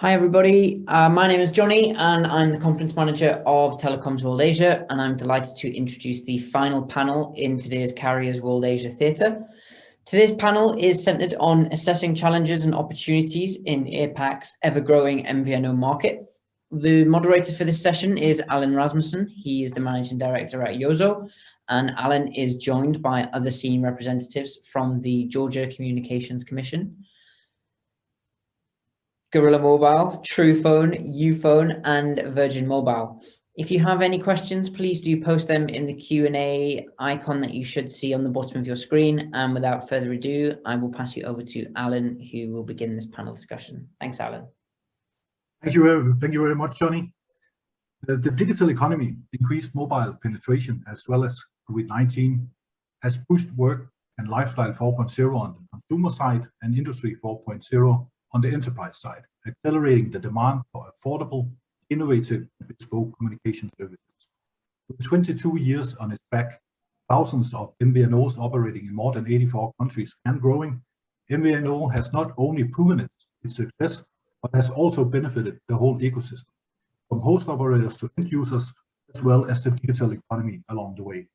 Hi everybody, my name is Johnny and I'm the Conference Manager of Telecoms World Asia, and I'm delighted to introduce the final panel in today's Carriers World Asia Theatre. Today's panel is centred on assessing challenges and opportunities in APAC's ever-growing MVNO market. The moderator for this session is Alan Rasmussen. He is the Managing Director at Yozo, and Alan is joined by other senior representatives from the Georgia Communications Commission, Gorilla Mobile, Truephone, Uphone, and Virgin Mobile. If you have any questions, please do post them in the Q&A icon that you should see on the bottom of your screen. And without further ado, I will pass you over to Alan, who will begin this panel discussion. Thanks, Alan. Thank you very much, Johnny. The digital economy, increased mobile penetration, as well as COVID-19, has pushed work and lifestyle 4.0 on the consumer side and industry 4.0 on the enterprise side, accelerating the demand for affordable, innovative, and bespoke communication services. With 22 years on its back, thousands of MVNOs operating in more than 84 countries and growing, MVNO has not only proven its success, but has also benefited the whole ecosystem, from host operators to end users, as well as the digital economy along the way.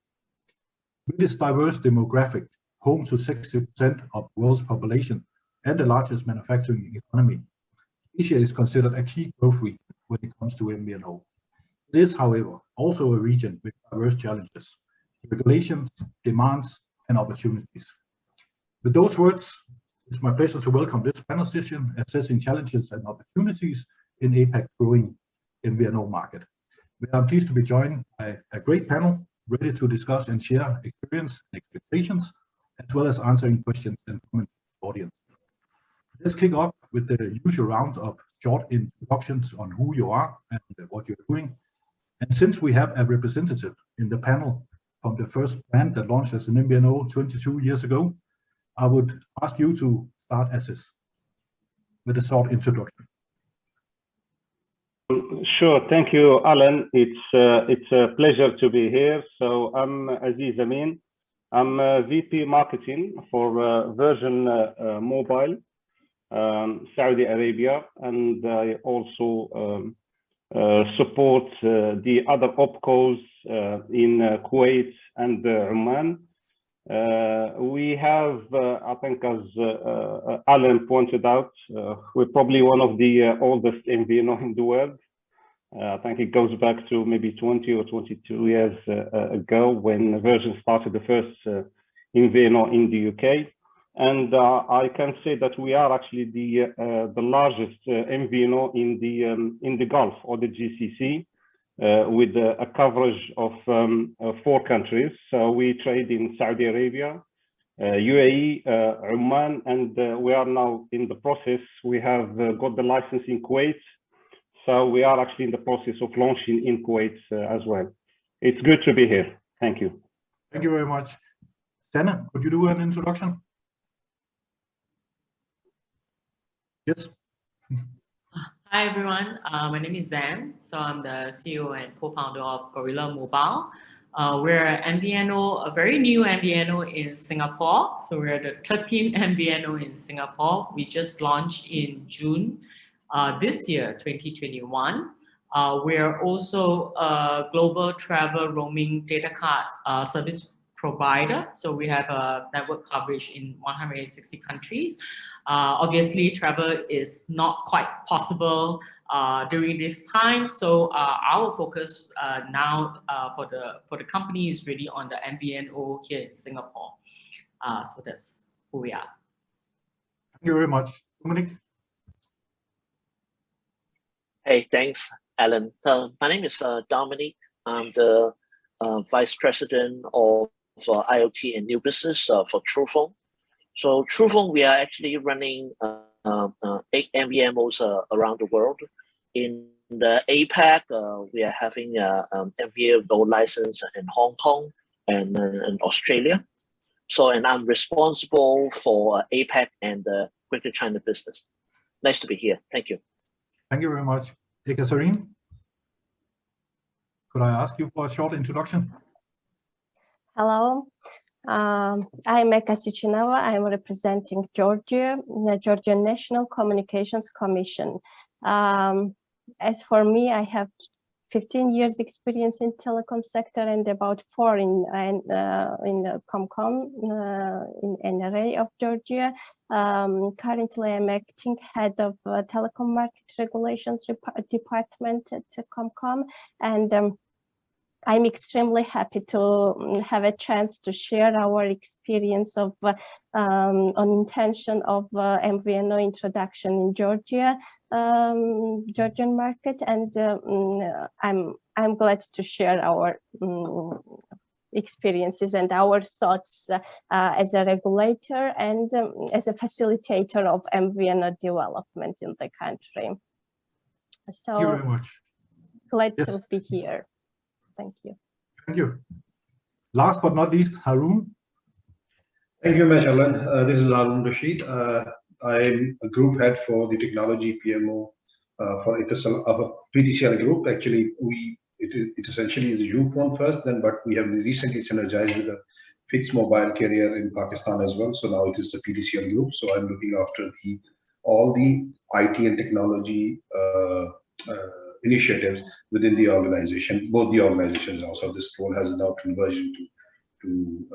With its diverse demographic, home to 60% of the world's population, and the largest manufacturing economy, Asia is considered a key growth region when it comes to MVNO. It is, however, also a region with diverse challenges, regulations, demands, and opportunities. With those words, it's my pleasure to welcome this panel session, assessing challenges and opportunities in APAC's growing MVNO market. I'm pleased to be joined by a great panel, ready to discuss and share experience and expectations, as well as answering questions and comments from the audience. Let's kick off with the usual round of short introductions on who you are and what you're doing. And since we have a representative in the panel from the first brand that launched as an MVNO 22 years ago, I would ask you to start with a short introduction. Sure, thank you, Alan. It's a pleasure to be here. So I'm Aziz Amin. I'm VP Marketing for Virgin Mobile, Saudi Arabia, and I also support the other opcos in Kuwait and Oman. We have, I think, as Alan pointed out, we're probably one of the oldest MVNO in the world. I think it goes back to maybe 20 or 22 years ago when Virgin started the first MVNO in the UK. And I can say that we are actually the largest MVNO in the Gulf, or the GCC, with a coverage of 4 countries. So we trade in Saudi Arabia, UAE, Oman, and we are now in the process. We have got the license in Kuwait. So we are actually in the process of launching in Kuwait as well. It's good to be here. Thank you. Thank you very much. Dana, could you do an introduction? Yes. Hi everyone, my name is Zan. So I'm the CEO and co-founder of Gorilla Mobile. We're an MVNO, a very new MVNO in Singapore. So we're the 13th MVNO in Singapore. We just launched in June this year, 2021. We're also a global travel roaming data card service provider. So we have a network coverage in 160 countries. Obviously, travel is not quite possible during this time. So our focus now for the company is really on the MVNO here in Singapore. So that's who we are. Thank you very much. Dominic? Hey, thanks, Alan. My name is Dominic. I'm the Vice President of IoT and New Business for Truephone. So Truephone, we are actually running 8 MVNOs around the world. In the APAC, we are having MVNO license in Hong Kong and Australia. So, and I'm responsible for APAC and the Greater China business. Nice to be here. Thank you. Thank you very much. Ekaterine, could I ask you for a short introduction? Hello, I'm Eka Sichinova. I'm representing Georgia, the Georgia National Communications Commission. As for me, I have 15 years experience in telecom sector and about 4 in Comcom in NRA of Georgia. Currently, I'm acting head of telecom market regulations department at Comcom, and I'm extremely happy to have a chance to share our experience of on intention of MVNO introduction in Georgia, Georgian market, and I'm glad to share our experiences and our thoughts as a regulator and as a facilitator of MVNO development in the country. So, thank you very much. Glad Yes. to be here. Thank you. Thank you. Last but not least, Harun. Thank you, Ms. Alan. This is Harun Rashid. I'm a group head for the technology PMO for PTCL group. Actually, it essentially is a U-phone first, but we have recently synergized with a fixed mobile carrier in Pakistan as well. So now it is the PTCL group. So I'm looking after all the IT and technology initiatives within the organization, both the organizations. Also, this role has now conversion to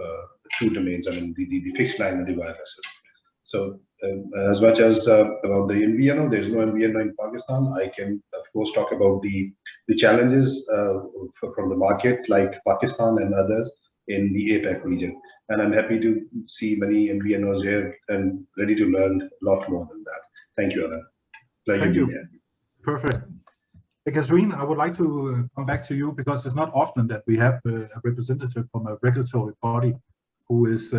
two domains. I mean, the fixed line and the wireless. So as much as about the MVNO, there's no MVNO in Pakistan. I can, of course, talk about the challenges from the market like Pakistan and others in the APAC region. And I'm happy to see many MVNOs here and ready to learn a lot more than that. Thank you, Alan. Pleasure Thank you. being here. Perfect. Catherine, I would like to come back to you because it's not often that we have a representative from a regulatory body who is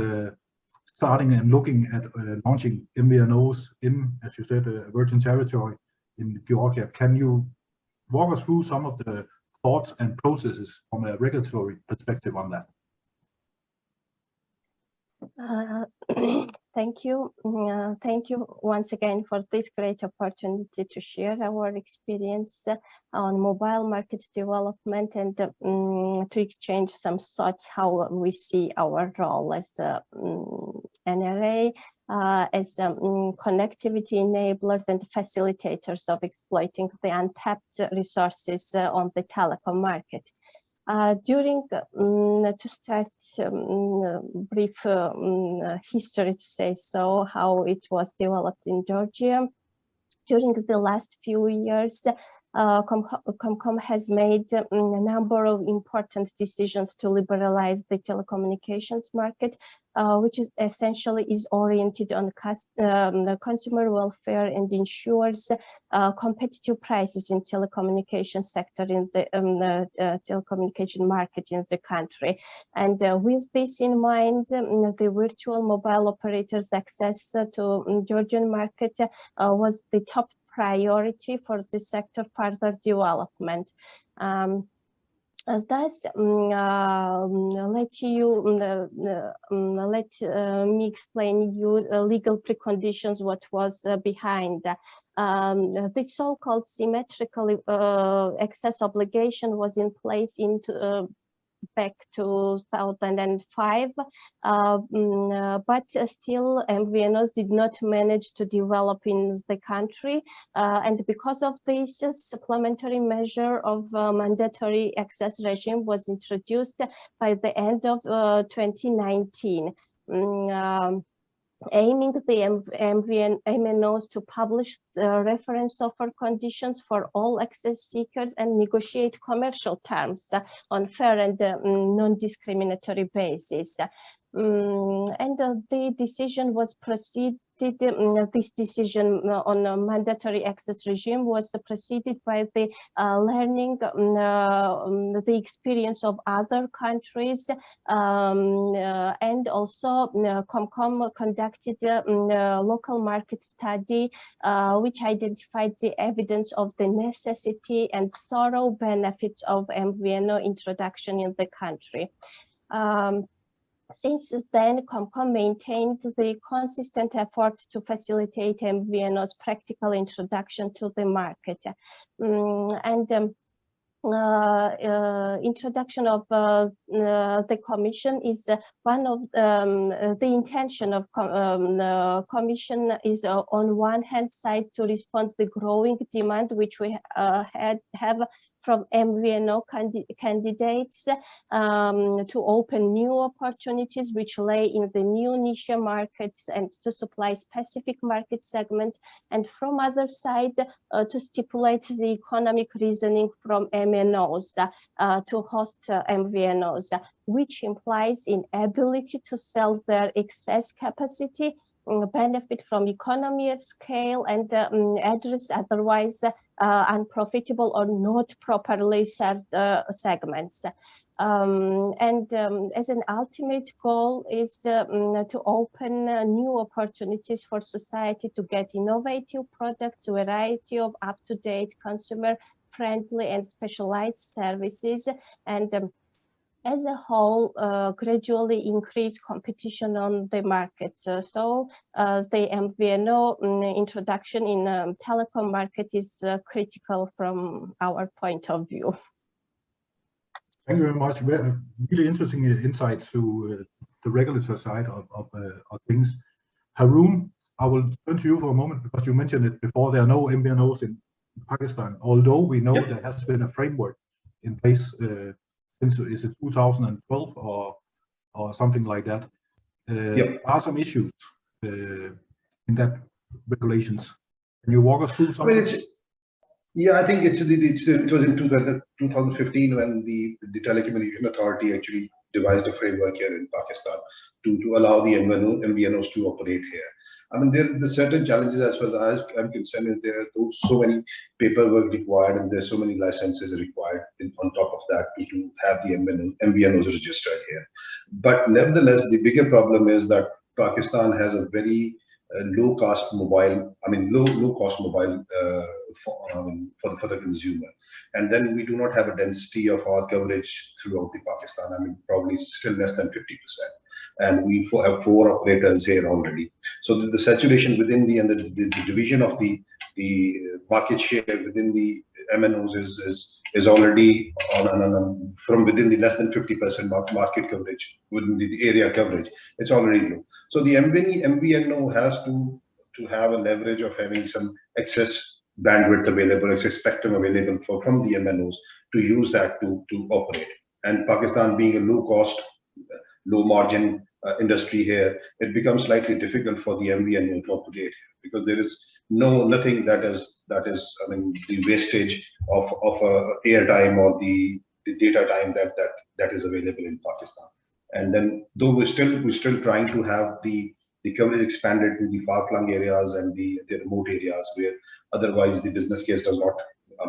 starting and looking at launching MVNOs in, as you said, virgin territory in Georgia. Can you walk us through some of the thoughts and processes from a regulatory perspective on that? Thank you. Thank you once again for this great opportunity to share our experience on mobile market development and to exchange some thoughts how we see our role as NRA, as connectivity enablers and facilitators of exploiting the untapped resources on the telecom market. To start brief history to say so, how it was developed in Georgia. During the last few years, Comcom has made a number of important decisions to liberalize the telecommunications market, which is essentially oriented on consumer welfare and ensures competitive prices in telecommunication sector in the telecommunication market in the country. And with this in mind, the virtual mobile operators' access to Georgian market was the top priority for the sector further development. Thus, let me explain you legal preconditions what was behind. The so-called symmetrical access obligation was in place back to 2005, but still MVNOs did not manage to develop in the country, and because of this, supplementary measure of mandatory access regime was introduced by the end of 2019. Aiming the MVNOs to publish the reference offer conditions for all access seekers and negotiate commercial terms on fair and non-discriminatory basis. And the decision was proceeded. This decision on a mandatory access regime was preceded by the learning the experience of other countries, and also Comcom conducted a local market study which identified the evidence of the necessity and thorough benefits of MVNO introduction in the country. Since then, Comcom maintained the consistent effort to facilitate MVNO's practical introduction to the market. introduction of the Commission is one of the intention of Commission is on one hand side to respond to the growing demand which we have from MVNO candidates to open new opportunities which lay in the new niche markets and to supply specific market segments, and from other side to stipulate the economic reasoning from MNOs to host MVNOs, which implies inability to sell their excess capacity, benefit from economy of scale, and address otherwise unprofitable or not properly served segments. As an ultimate goal is to open new opportunities for society to get innovative products, variety of up-to-date, consumer-friendly and specialized services, and as a whole, gradually increase competition on the market. So the MVNO introduction in telecom market is critical from our point of view. Thank you very much. Really interesting insight to the regulatory side of things. Haroon, I will turn to you for a moment because you mentioned it before. There are no MVNOs in Pakistan, although we know there has been a framework in place since, is it 2012 or something like that? There are some issues in that regulations. Can you walk us through some? Yeah, I think it was in 2015 when the Telecommunication Authority actually devised a framework here in Pakistan to allow the MVNOs to operate here. I mean, there are certain challenges as far as I'm concerned. Is there are so many paperwork required, and there's so many licenses required on top of that to have the MVNOs registered here. But nevertheless, the bigger problem is that Pakistan has a very low cost mobile for the consumer, and then we do not have a density of our coverage throughout the Pakistan. I mean, probably still less than 50%, and we have 4 operators here already. So the saturation within the division of the market share within the MNOs is already on from within the less than 50% market coverage within the area coverage. It's already low. So the MVNO has to have a leverage of having some excess bandwidth available, excess spectrum available from the MNOs to use that to operate. And Pakistan being a low cost, low margin industry here, it becomes slightly difficult for the MVNO to operate here because there is nothing that is I mean, the wastage of airtime or the data time that is available in Pakistan. And then though we're still trying to have the coverage expanded to the far-flung areas and the remote areas where otherwise the business case does not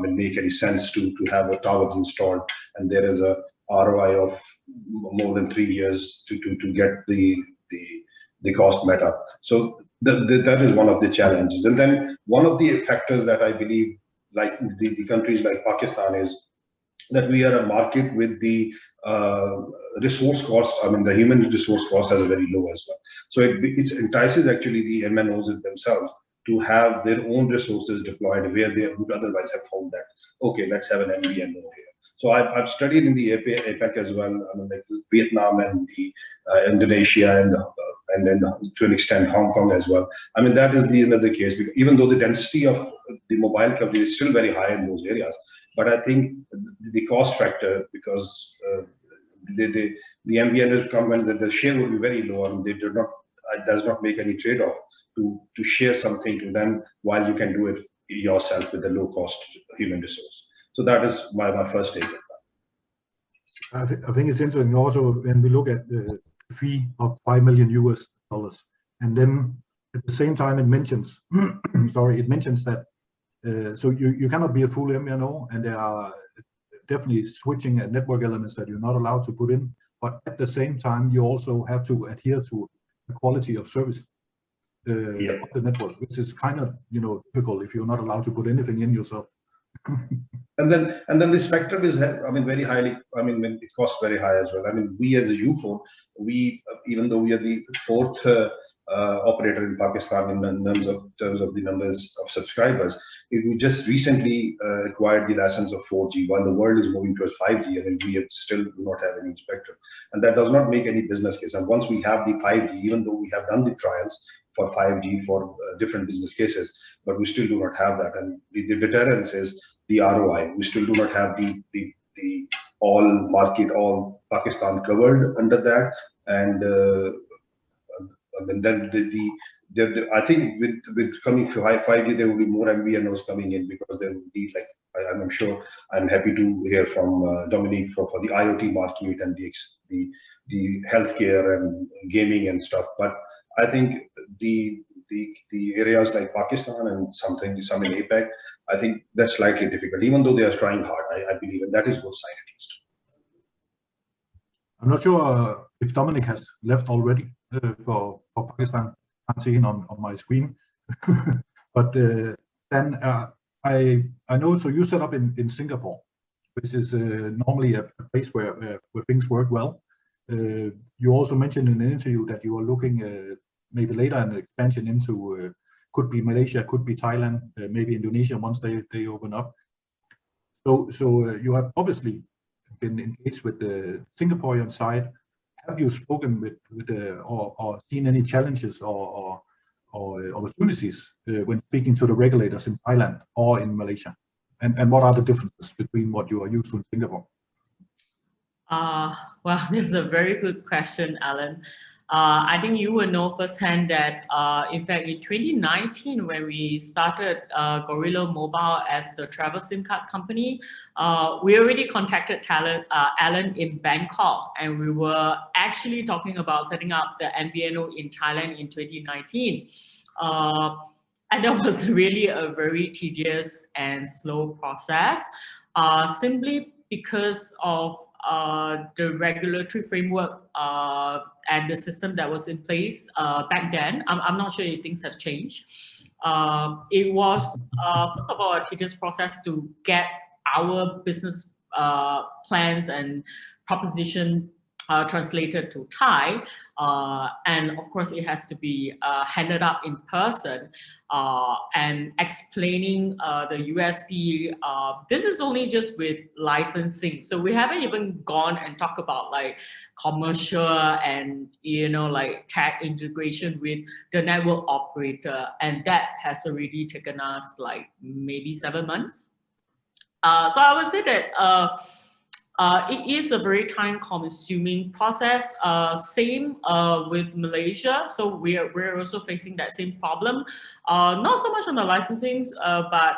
make any sense to have a towers installed, and there is a ROI of more than 3 years to get the cost met up. So that is one of the challenges. And then one of the factors that I believe, like the countries like Pakistan, is that we are a market with the resource cost. I mean, the human resource cost is very low as well. So it entices actually the MNOs themselves to have their own resources deployed where they would otherwise have found that, okay, let's have an MVNO here. So I've studied in the APAC as well, I mean, like Vietnam and the Indonesia and then to an extent Hong Kong as well. I mean, that is another case, because even though the density of the mobile coverage is still very high in those areas, but I think the cost factor, because the MVNOs come and the share will be very low, and they do not, it does not make any trade-off to share something to them while you can do it yourself with a low-cost human resource. So that is my first take. I think it's interesting also when we look at the fee of $5 million US, and then at the same time it mentions, it mentions that so you cannot be a full MVNO, and there are definitely switching and network elements that you're not allowed to put in, but at the same time you also have to adhere to the quality of service of the network, which is kind of difficult if you're not allowed to put anything in yourself. And then the spectrum is, I mean, very highly, I mean, it costs very high as well. I mean, we as a U4, we, even though we are the 4th operator in Pakistan in terms of the numbers of subscribers. We just recently acquired the license of 4G while the world is moving towards 5G, and we still do not have any spectrum. And that does not make any business case. And once we have the 5G, even though we have done the trials for 5G for different business cases, but we still do not have that. And the deterrence is the ROI. We still do not have the all market, all Pakistan covered under that. And then I think with coming to 5G, there will be more MVNOs coming in, because there will be, like, I'm sure, I'm happy to hear from Dominique for the IoT market and the healthcare and gaming and stuff. But I think the areas like Pakistan and some in APAC, I think that's slightly difficult, even though they are trying hard. I believe, and that is both sides at least. I'm not sure if Dominic has left already for Pakistan. I can't see him on my screen. But then I know, so you set up in Singapore, which is normally a place where things work well. You also mentioned in an interview that you are looking maybe later an expansion into could be Malaysia, could be Thailand, maybe Indonesia once they open up. So you have obviously been engaged with the Singaporean side. Have you spoken with or seen any challenges or opportunities when speaking to the regulators in Thailand or in Malaysia? And what are the differences between what you are used to in Singapore? Well, this is a very good question, Alan. I think you will know firsthand that, in fact, in 2019, when we started Gorilla Mobile as the travel SIM card company, we already contacted Alan in Bangkok, and we were actually talking about setting up the MVNO in Thailand in 2019. And that was really a very tedious and slow process, simply because of the regulatory framework and the system that was in place back then. I'm not sure if things have changed. It was, first of all, a tedious process to get our business plans and proposition translated to Thai. And of course, it has to be handed up in person and explaining the USP. This is only just with licensing. So we haven't even gone and talked about like commercial and, you know, like tech integration with the network operator. And that has already taken us like maybe 7 months. So I would say that it is a very time-consuming process. Same with Malaysia. So we're also facing that same problem. Not so much on the licensings, but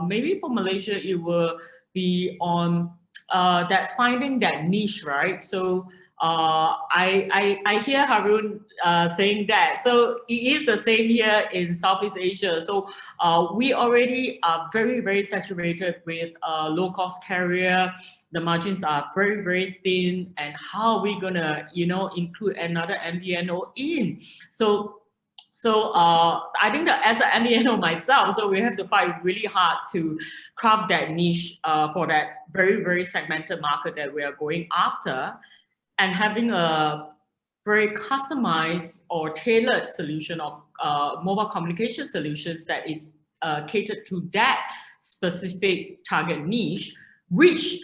maybe for Malaysia it will be on that finding that niche, right? So I hear Harun saying that. So it is the same here in Southeast Asia. So we already are very, very saturated with low-cost carrier. The margins are very, very thin. And how are we gonna, you know, include another MVNO in? So I think that as an MVNO myself, so we have to fight really hard to craft that niche for that very, very segmented market that we are going after. And having a very customized or tailored solution of mobile communication solutions that is catered to that specific target niche, which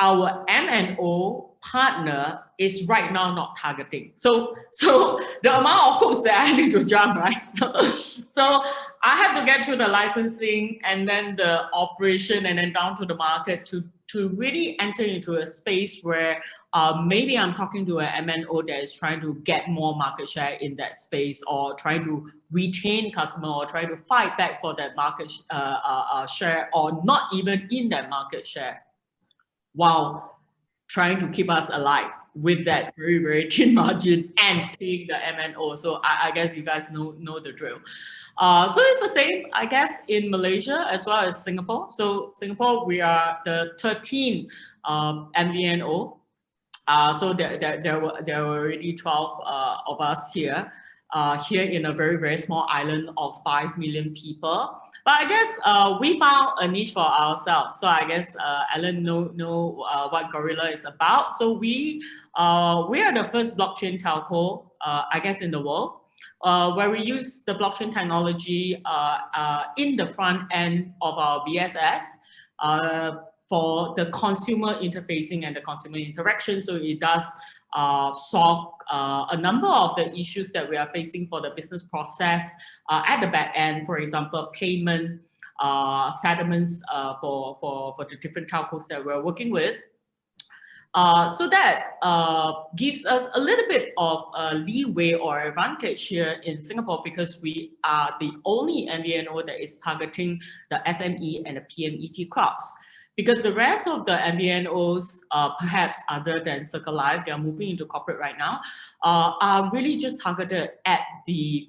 our MNO partner is right now not targeting. So the amount of hoops that I need to jump, right? So I have to get through the licensing and then the operation and then down to the market to really enter into a space where maybe I'm talking to an MNO that is trying to get more market share in that space, or trying to retain customer, or try to fight back for that market share, or not even in that market share, while trying to keep us alive with that very, very thin margin and paying the MNO. So I guess you guys know the drill. So it's the same, I guess, in Malaysia as well as Singapore. So Singapore, we are the 13th MVNO. So there were already 12 of us here in a very, very small island of 5 million people. But I guess we found a niche for ourselves. So I guess Alan know what Gorilla is about. So we are the first blockchain telco, I guess, in the world. where we use the blockchain technology in the front end of our BSS for the consumer interfacing and the consumer interaction. So it does solve a number of the issues that we are facing for the business process at the back end, for example, payment, settlements for the different telcos that we're working with. So that gives us a little bit of leeway or advantage here in Singapore, because we are the only MVNO that is targeting the SME and the PMET crops. Because the rest of the MVNOs, perhaps other than Circle Life, they are moving into corporate right now, are really just targeted at the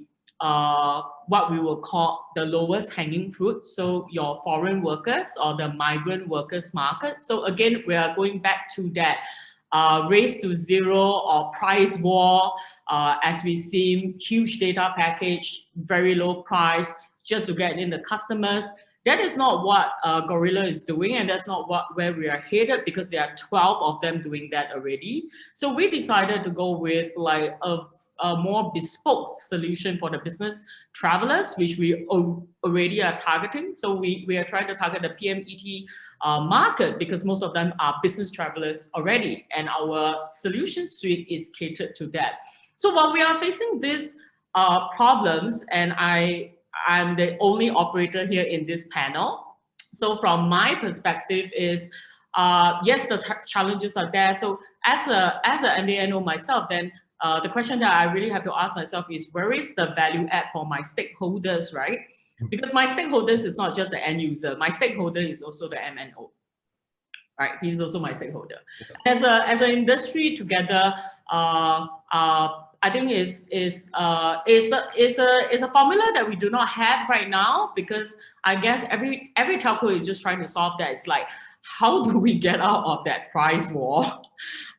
what we will call the lowest hanging fruit. So your foreign workers or the migrant workers market. So again, we are going back to that race to zero or price war, as we see huge data package, very low price, just to get in the customers. That is not what Gorilla is doing, and that's not where we are headed, because there are 12 of them doing that already. So we decided to go with like a more bespoke solution for the business travelers, which we already are targeting. So we are trying to target the PMET market, because most of them are business travelers already, and our solution suite is catered to that. So while we are facing these problems, and I'm the only operator here in this panel. So from my perspective is, yes, the challenges are there. So as a MVNO myself, then the question that I really have to ask myself is, where is the value add for my stakeholders, right? Because my stakeholders is not just the end user. My stakeholder is also the MNO, right? He's also my stakeholder. As an industry together, I think is a formula that we do not have right now, because I guess every telco is just trying to solve that. It's like, how do we get out of that price war?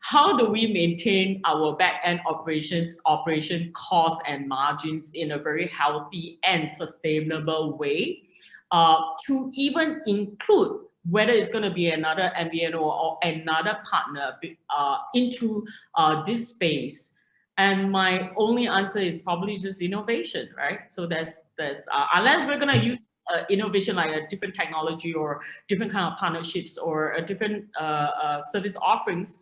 How do we maintain our back-end operation costs and margins in a very healthy and sustainable way, to even include whether it's going to be another MVNO or another partner into this space? And my only answer is probably just innovation, right? So that's unless we're going to use innovation like a different technology or different kind of partnerships or a different service offerings,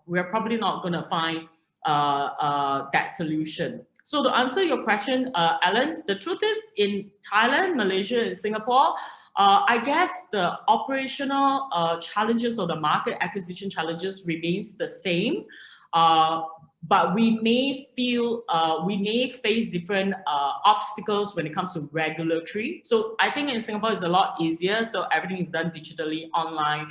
we're probably not going to find that solution. So to answer your question, Alan, the truth is, in Thailand, Malaysia, and Singapore, I guess the operational challenges or the market acquisition challenges remains the same. But we may face different obstacles when it comes to regulatory. So I think in Singapore it's a lot easier. So everything is done digitally, online.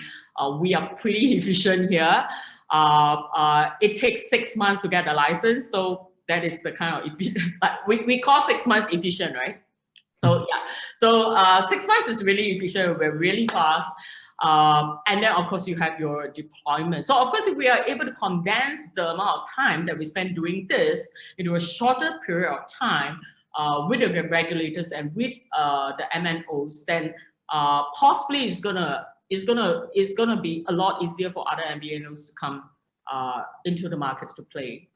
We are pretty efficient here. It takes 6 months to get a license. So that is the kind of, we call 6 months efficient, right? So yeah, so 6 months is really efficient. We're really fast. And then of course you have your deployment. So of course, if we are able to condense the amount of time that we spend doing this into a shorter period of time with the regulators and with the MNOs, then possibly it's gonna be a lot easier for other MVNOs to come into the market to play.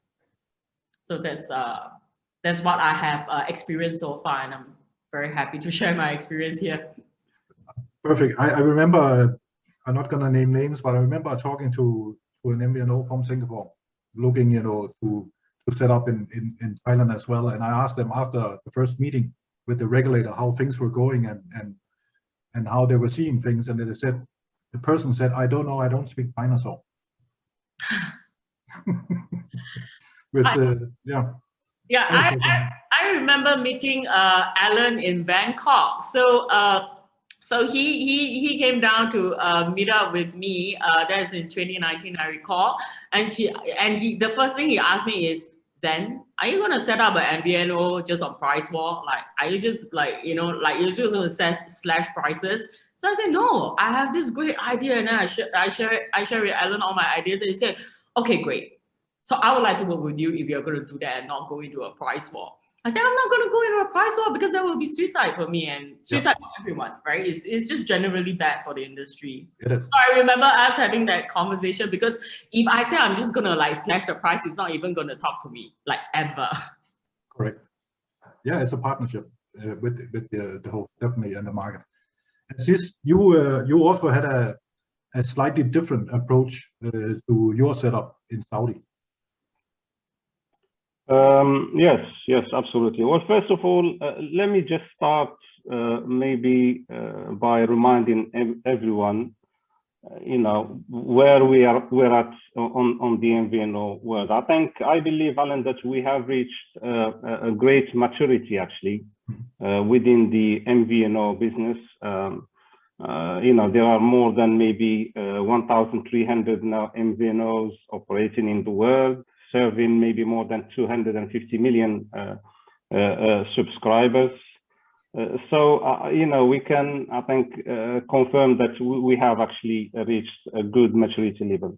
So that's what I have experienced so far, and I'm very happy to share my experience here. Perfect. I remember, I'm not going to name names, but I remember talking to an MVNO from Singapore, looking, to set up in Thailand as well. And I asked them after the first meeting with the regulator how things were going and how they were seeing things. And they said, the person said, I don't know, I don't speak dinosaur. Which, yeah. Yeah, I remember meeting Alan in Bangkok. So he came down to meet up with me. That's in 2019, I recall. And the first thing he asked me is, Zen, are you gonna set up an MVNO just on price war? Like, are you just you're just gonna slash prices? So I said, no, I have this great idea, and then I share with Alan all my ideas, and he said, okay, great. So I would like to work with you if you're going to do that and not go into a price war. I said, I'm not going to go into a price war because that will be suicide for me and suicide for everyone, right? It's just generally bad for the industry. It is. So I remember us having that conversation, because if I say I'm just going to like slash the price, it's not even going to talk to me, like, ever. Correct. Yeah, it's a partnership with the whole definitely and the market. And since you also had a slightly different approach to your setup in Saudi. Yes, absolutely. Well, first of all, let me just start maybe by reminding everyone, where we're at on the MVNO world. I believe, Alan, that we have reached a great maturity actually within the MVNO business. There are more than maybe 1,300 now MVNOs operating in the world, serving maybe more than 250 million subscribers. We can, I think, confirm that we have actually reached a good maturity level.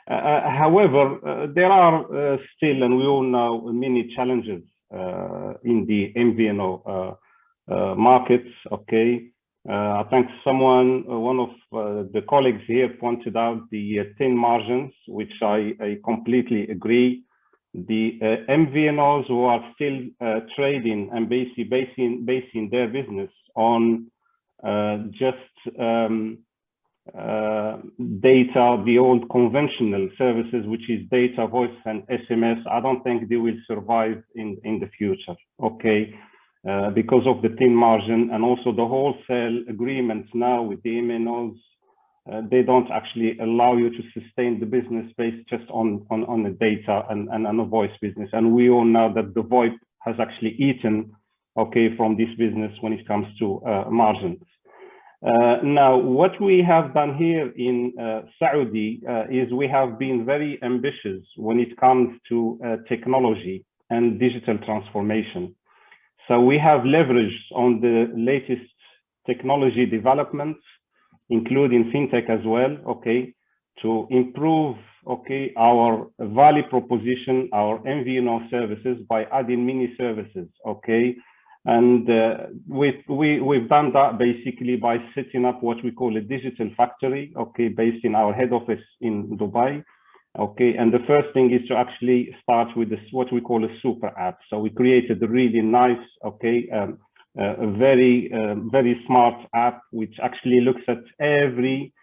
However, there are still, and we all know, many challenges in the MVNO markets. Okay, I think one of the colleagues here pointed out the thin margins, which I completely agree. The MVNOs who are still trading and basing their business on just data, the old conventional services, which is data, voice, and SMS, I don't think they will survive in the future. Okay. Because of the thin margin and also the wholesale agreements now with the MNOs, they don't actually allow you to sustain the business based just on the data and a voice business. And we all know that the VoIP has actually eaten, okay, from this business when it comes to margins. Now, what we have done here in Saudi is we have been very ambitious when it comes to technology and digital transformation. So we have leveraged on the latest technology developments, including fintech as well, okay, to improve, okay, our value proposition, our MVNO services by adding mini services, okay. And we've done that basically by setting up what we call a digital factory, okay, based in our head office in Dubai. Okay, and the first thing is to actually start with this, what we call a super app. So we created a really nice, okay, a very smart app, which actually looks at every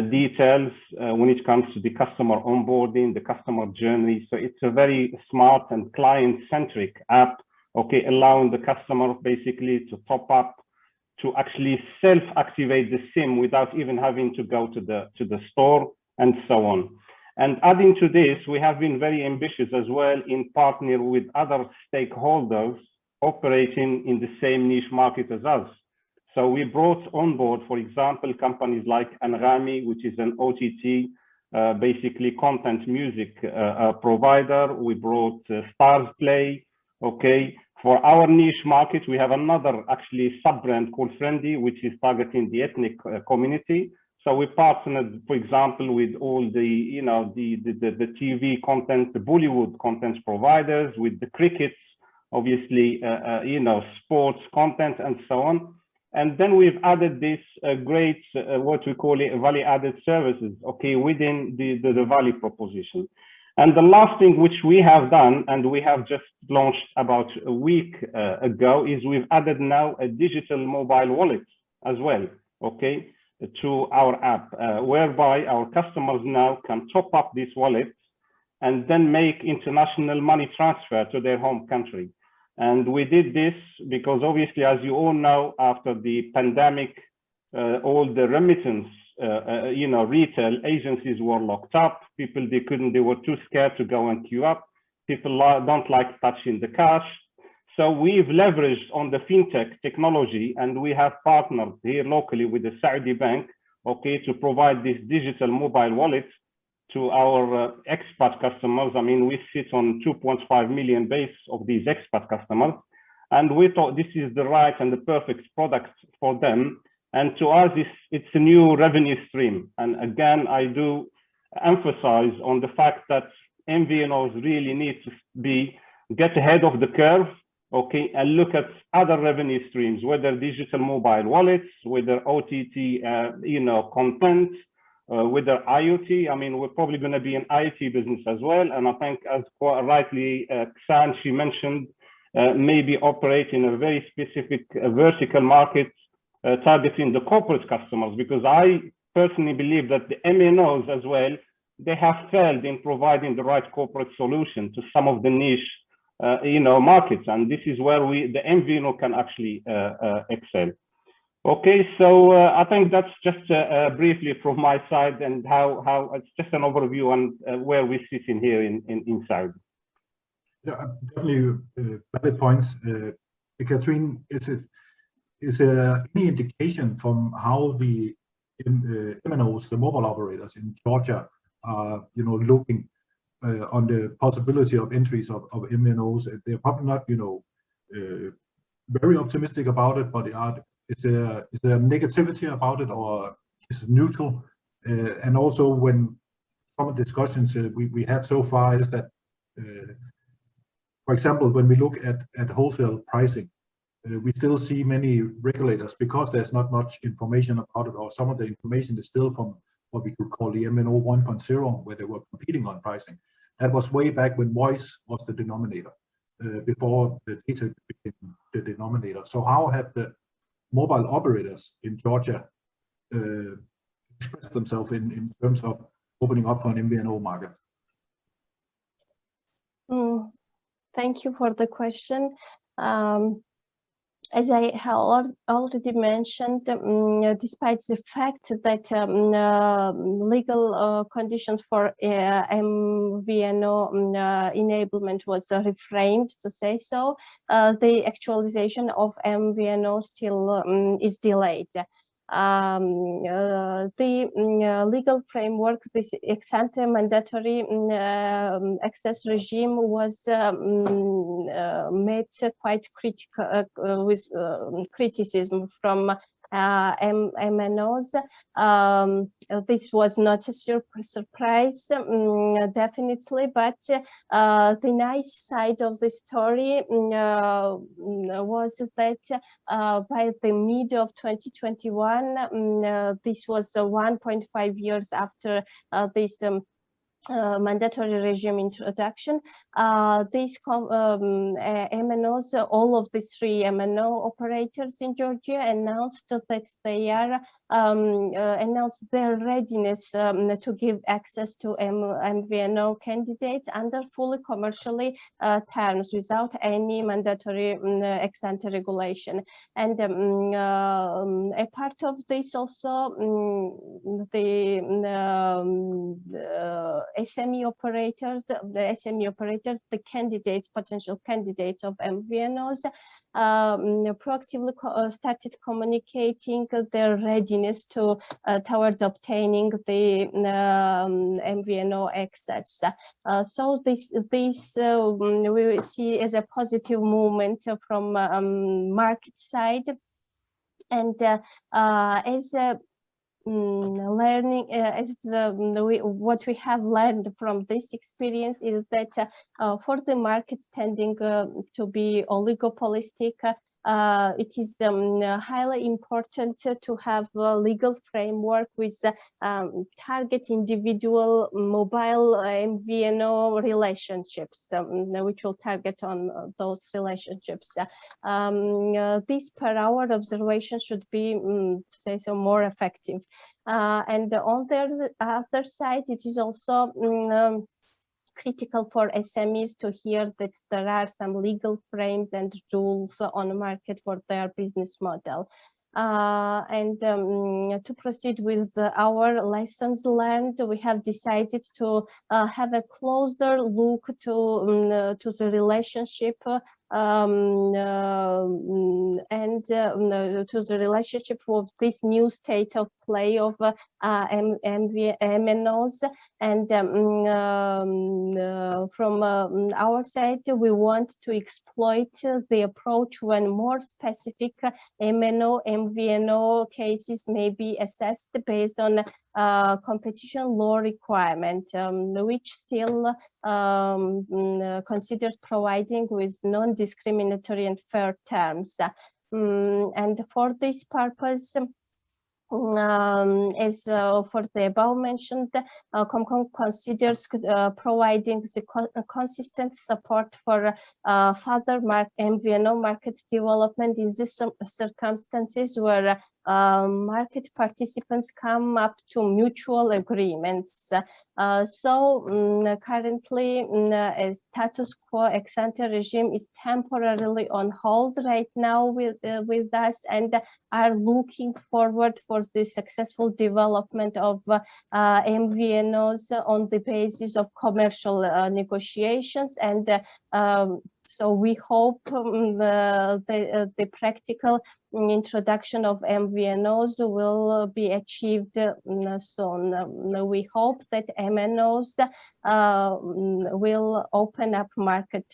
details when it comes to the customer onboarding, the customer journey. So it's a very smart and client-centric app, okay, allowing the customer basically to top up, to actually self-activate the SIM without even having to go to the store and so on. And adding to this, we have been very ambitious as well in partnering with other stakeholders operating in the same niche market as us. So we brought on board, for example, companies like Anghami, which is an OTT, basically content music provider. We brought Stars Play, okay. For our niche market, we have another actually sub-brand called Friendly, which is targeting the ethnic community. So we partnered, for example, with all the, the TV content, the Bollywood content providers, with the crickets, obviously, sports content and so on. And then we've added this great, what we call it, value-added services, okay, within the value proposition. And the last thing which we have done, and we have just launched about a week ago, is we've added now a digital mobile wallet as well, okay, to our app, whereby our customers now can top up this wallet and then make international money transfer to their home country. And we did this because obviously, as you all know, after the pandemic, all the remittance, retail agencies were locked up. People, they were too scared to go and queue up. People don't like touching the cash. So we've leveraged on the fintech technology, and we have partnered here locally with the Saudi bank, okay, to provide this digital mobile wallet to our expat customers. I mean, we sit on 2.5 million base of these expat customers, and we thought this is the right and the perfect product for them. And to us, it's a new revenue stream. And again, I do emphasize on the fact that MVNOs really need to get ahead of the curve, okay, and look at other revenue streams, whether digital mobile wallets, whether OTT, content, whether IoT. I mean, we're probably going to be an IoT business as well. And I think, as quite rightly, Xan, she mentioned, maybe operate in a very specific vertical market targeting the corporate customers, because I personally believe that the MNOs as well, they have failed in providing the right corporate solution to some of the niche markets, and this is where the MVNO can actually excel. Okay, so I think that's just briefly from my side, and how it's just an overview on where we sit in here in Saudi. Yeah, definitely valid points. Catherine, is any indication from how the MNOs, the mobile operators in Georgia, are looking on the possibility of entries of MVNOs? They're probably not very optimistic about it, but is there negativity about it, or is it neutral? And also, when some of the discussions we had so far is that, for example, when we look at wholesale pricing, we still see many regulators, because there's not much information about it, or some of the information is still from what we could call the MNO 1.0, where they were competing on pricing. That was way back when voice was the denominator, before the data became the denominator. So how have the mobile operators in Georgia expressed themselves in terms of opening up for an MVNO market? Thank you for the question. As I have already mentioned, despite the fact that legal conditions for MVNO enablement was reframed, to say so, the actualization of MVNO still is delayed. The legal framework, this ex-ante mandatory access regime, was made quite critical with criticism from MNOs. This was not a surprise, definitely, but the nice side of the story was that by the mid of 2021, this was 1.5 years after this mandatory regime introduction, these MNOs, all of the three MNO operators in Georgia, announced that they are announced their readiness to give access to MVNO candidates under fully commercially terms, without any mandatory ex-ante regulation. And a part of this also, the SME operators, the candidates, potential candidates of MVNOs, proactively started communicating their readiness to towards obtaining the MVNO access. So this we will see as a positive movement from market side, and as a learning, what we have learned from this experience is that for the markets tending to be oligopolistic, it is highly important to have a legal framework with target individual mobile MVNO relationships, which will target on those relationships. This, per our observation, should be, say so, more effective. And on the other side, it is also critical for SMEs to hear that there are some legal frames and rules on the market for their business model. And to proceed with our lessons learned, we have decided to have a closer look to the relationship and to the relationship with this new state of play of MNOs. And from our side, we want to exploit the approach when more specific MVNO cases may be assessed based on competition law requirement, which still considers providing with non-discriminatory and fair terms. And for this purpose, As for the above mentioned, Comcom considers providing the consistent support for further MVNO market development in these circumstances where market participants come up to mutual agreements. Currently, a status quo ex-ante regime is temporarily on hold right now with us, and are looking forward for the successful development of MVNOs on the basis of commercial negotiations. And so we hope the practical introduction of MVNOs will be achieved soon. We hope that MNOs will open up market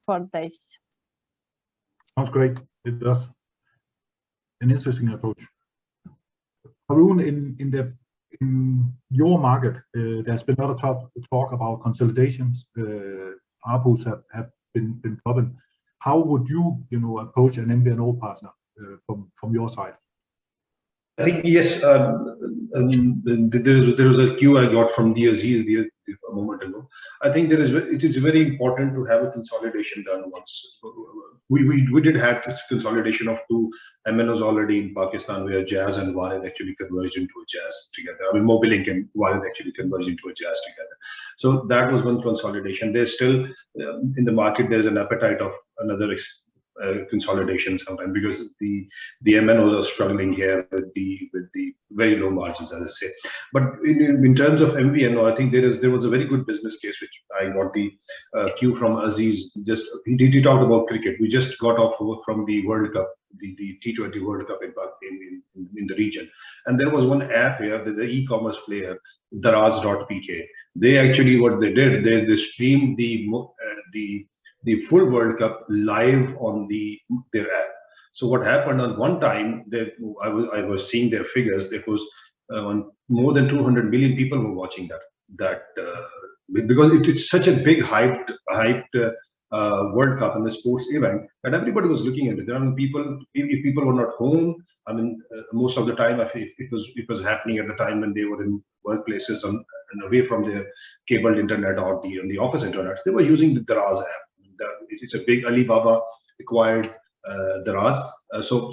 for this. Sounds great. It does. An interesting approach. Haroon, in your market, there's been a lot of talk about consolidations. ARPUs have been dropping. How would you, approach an MVNO partner from your side? I think yes. There was a cue I got from the Aziz a moment ago. I think it is very important to have a consolidation done once. We did have consolidation of two MNOs already in Pakistan, where Jazz and Warid actually converged into a Jazz together. I mean, Mobilink and Warid actually converged into a Jazz together. So that was one consolidation. There's still in the market, there's an appetite of another consolidation sometimes, because the MNOs are struggling here with the very low margins, as I say. But in terms of MVNO, I think there was a very good business case, which I got the cue from Aziz. He talked about cricket. We just got off from the World Cup, the T20 World Cup in the region, and there was one app here, the e-commerce player, Daraz.pk. They actually, what they did, they streamed the full World Cup live on their app. So what happened on one time, I was seeing their figures. There was more than 200 million people were watching that because it's such a big hyped World Cup and the sports event that everybody was looking at it. There are people, if people were not home, I mean, most of the time, it was happening at the time when they were in workplaces and away from their cabled internet or the office internet. They were using the Daraz app. It's a big Alibaba acquired Daraz. So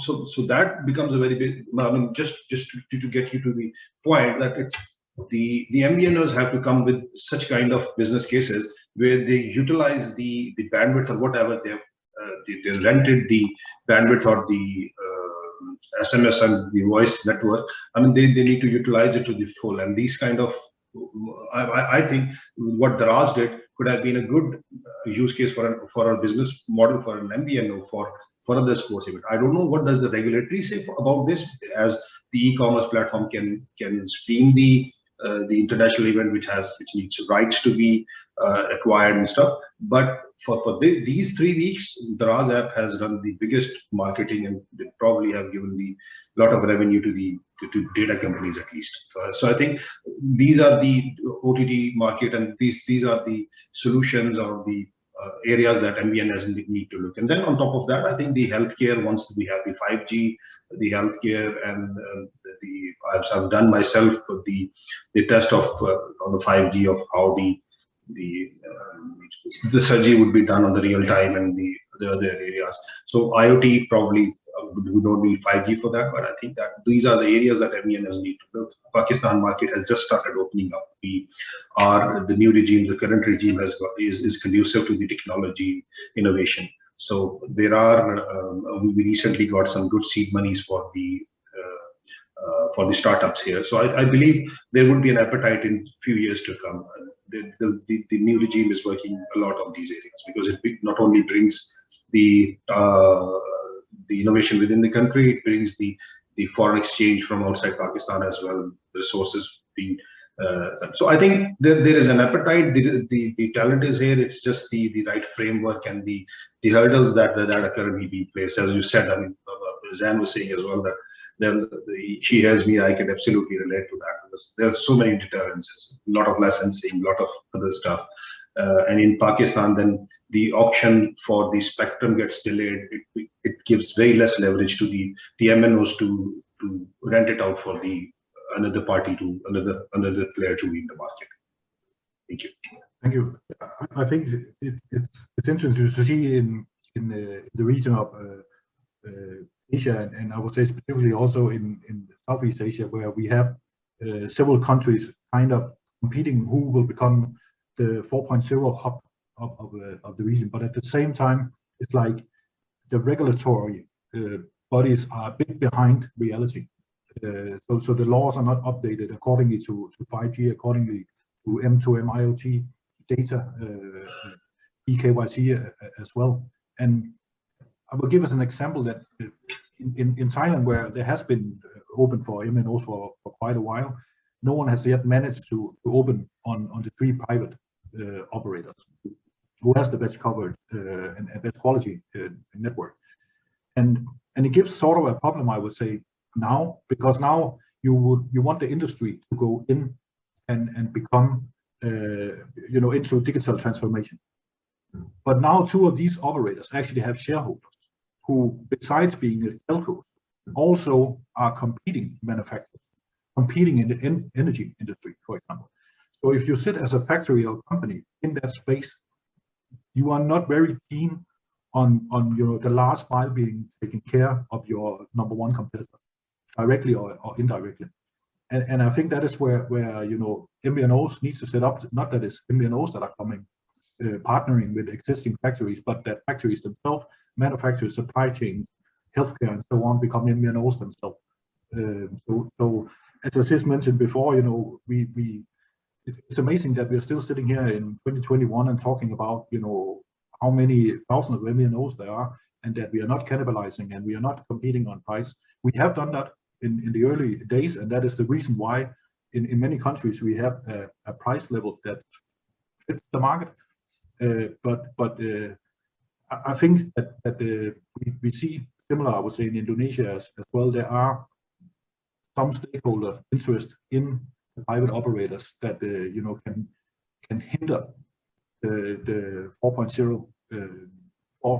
that becomes a very big. I mean, just to get you to the point that it's the MVNOs have to come with such kind of business cases where they utilize the bandwidth or whatever they rented the bandwidth or the SMS and the voice network. I mean, they need to utilize it to the full. And these kind of, I think what Daraz did could have been a good use case for a business model for an MVNO for other sports event. I don't know what does the regulatory say about this, as the e-commerce platform can stream the international event which needs rights to be acquired and stuff. But for these 3 weeks, the Daraz app has done the biggest marketing, and they probably have given the lot of revenue to data companies at least. So I think these are the OTT market, and these are the solutions or the areas that MVNOs need to look. And then on top of that, I think the healthcare, once we have the 5G, the healthcare, and I've done myself the test of on the 5G of how the surgery would be done on the real time and the other areas. So IoT probably we don't need 5G for that, but I think that these are the areas that MVNOs need to look. Pakistan market has just started opening up. The new regime, the current regime is conducive to the technology innovation. So there are we recently got some good seed monies for the startups here. So I believe there would be an appetite in few years to come. The new regime is working a lot on these areas, because it not only brings the innovation within the country, it brings the foreign exchange from outside Pakistan as well, the resources being so I think there is an appetite. The talent is here. It's just the right framework and the hurdles that are currently being placed. As you said, I mean, Zan was saying as well that she has me. I can absolutely relate to that, because there are so many deterrences, a lot of licensing, a lot of other stuff. And in Pakistan, then the auction for the spectrum gets delayed. It gives very less leverage to the MNOs to rent it out for the another party to another player to win the market. Thank you. Thank you. I think it's interesting to see in the region of Asia, and I would say specifically also in Southeast Asia, where we have several countries kind of competing who will become the 4.0 hub of the region. But at the same time, it's like the regulatory bodies are a bit behind reality. So the laws are not updated accordingly to 5G, accordingly to M2M IoT data, EKYC as well. And I will give us an example that in Thailand, where there has been open for MNOs for quite a while, no one has yet managed to open on the 3 private operators who has the best coverage and best quality network. And it gives sort of a problem, I would say, now, because now you want the industry to go in and become into digital transformation. But now 2 of these operators actually have shareholders who, besides being telcos, also are competing manufacturers, competing in the energy industry, for example. So if you sit as a factory or company in that space, you are not very keen on the last mile being taken care of your number 1 competitor, directly or indirectly. And I think that is where MVNOs needs to set up. Not that it's MVNOs that are coming, partnering with existing factories, but that factories themselves, manufacturers, supply chain, healthcare, and so on, become MVNOs themselves. So as Aziz mentioned before, it's amazing that we're still sitting here in 2021 and talking about how many thousands of MVNOs there are, and that we are not cannibalizing and we are not competing on price. We have done that in the early days, and that is the reason why in many countries we have a price level that fits the market. But I think that we see similar, I would say, in Indonesia as well. There are some stakeholder interest in the private operators that can hinder the 4.0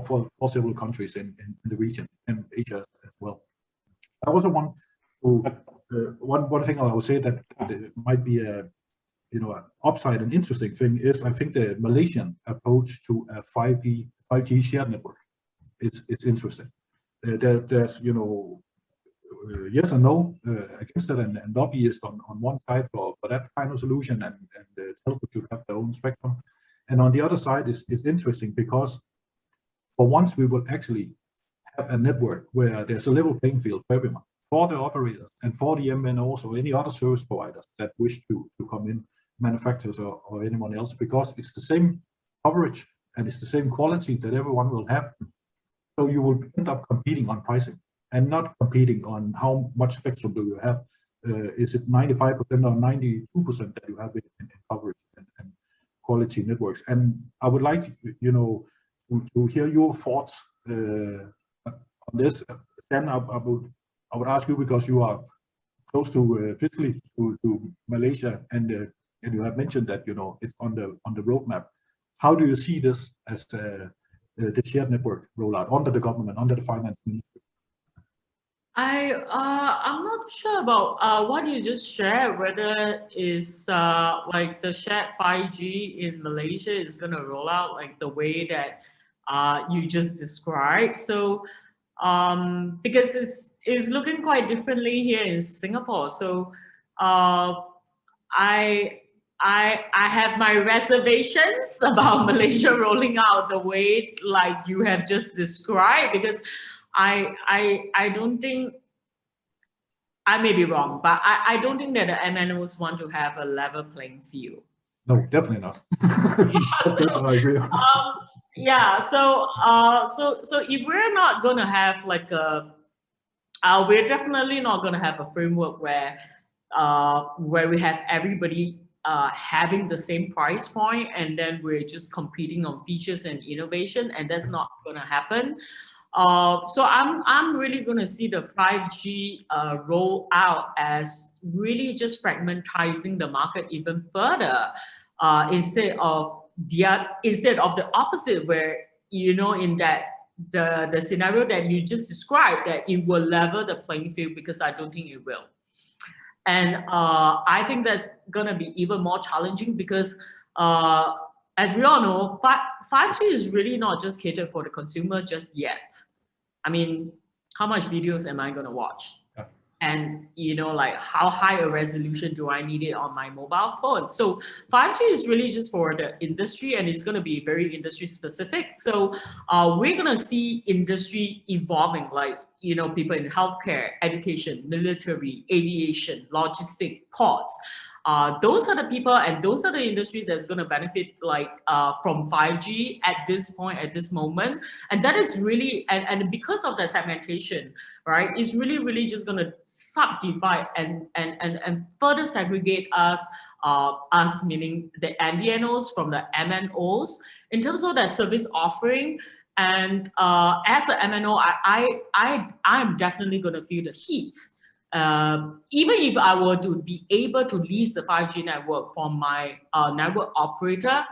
for several countries in the region and Asia as well. I also want to one thing I would say that might be a upside and interesting thing is, I think the Malaysian approach to a 5G shared network. It's interesting. There's yes and no against it, and lobbyists on one side for that kind of solution, and the telco should have their own spectrum. And on the other side, it's interesting because for once we will actually have a network where there's a level playing field for everyone, for the operators and for the MNOs or any other service providers that wish to come in, manufacturers or anyone else, because it's the same coverage and it's the same quality that everyone will have. So you will end up competing on pricing and not competing on how much spectrum do you have. Is it 95% or 92% that you have in coverage and quality networks? And I would like to hear your thoughts on this. Then I would ask you, because you are close to physically to Malaysia, and you have mentioned that it's on the roadmap. How do you see this as the shared network rollout under the government, under the finance ministry? I'm not sure about what you just shared, whether is like the shared 5G in Malaysia is going to roll out like the way that you just described. So because it's looking quite differently here in Singapore. So I have my reservations about Malaysia rolling out the way like you have just described, because I don't think, I may be wrong, but I don't think that the MNOs want to have a level playing field. No, definitely not. I agree. Yeah, so if we're not going to have like we're definitely not going to have a framework where we have everybody having the same price point, and then we're just competing on features and innovation, and that's not going to happen. So I'm really going to see the 5G roll out as really just fragmentizing the market even further, instead of the opposite, where in that the scenario that you just described, that it will level the playing field, because I don't think it will. And I think that's going to be even more challenging because, as we all know, 5G is really not just catered for the consumer just yet. I mean, how much videos am I going to watch? Yeah. And, you know, like how high a resolution do I need it on my mobile phone? So 5G is really just for the industry, and it's going to be very industry specific. So we're going to see industry evolving, like, you know, people in healthcare, education, military, aviation, logistics, ports. Those are the people and those are the industries that's going to benefit like from 5G at this point, at this moment. And that is really, and because of the segmentation, right, it's really just going to subdivide and further segregate us, meaning the MVNOs from the MNOs in terms of their service offering. And as the MNO, I'm definitely going to feel the heat. Even if I were to be able to lease the 5G network from my network operator,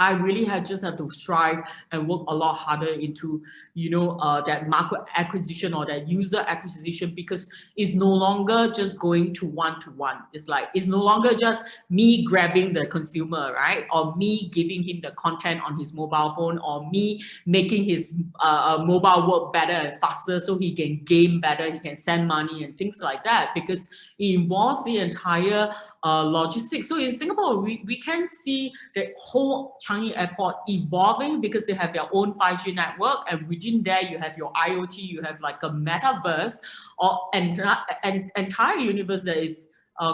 I really just have to strive and work a lot harder into, you know, that market acquisition or that user acquisition, because it's no longer just going to one-to-one. It's like, it's no longer just me grabbing the consumer, right? Or me giving him the content on his mobile phone, or me making his mobile work better and faster so he can game better, he can send money and things like that, because it involves the entire logistics. So in Singapore, we can see the whole Changi Airport evolving because they have their own 5G network, and within there you have your IoT, you have like a metaverse or entire universe that is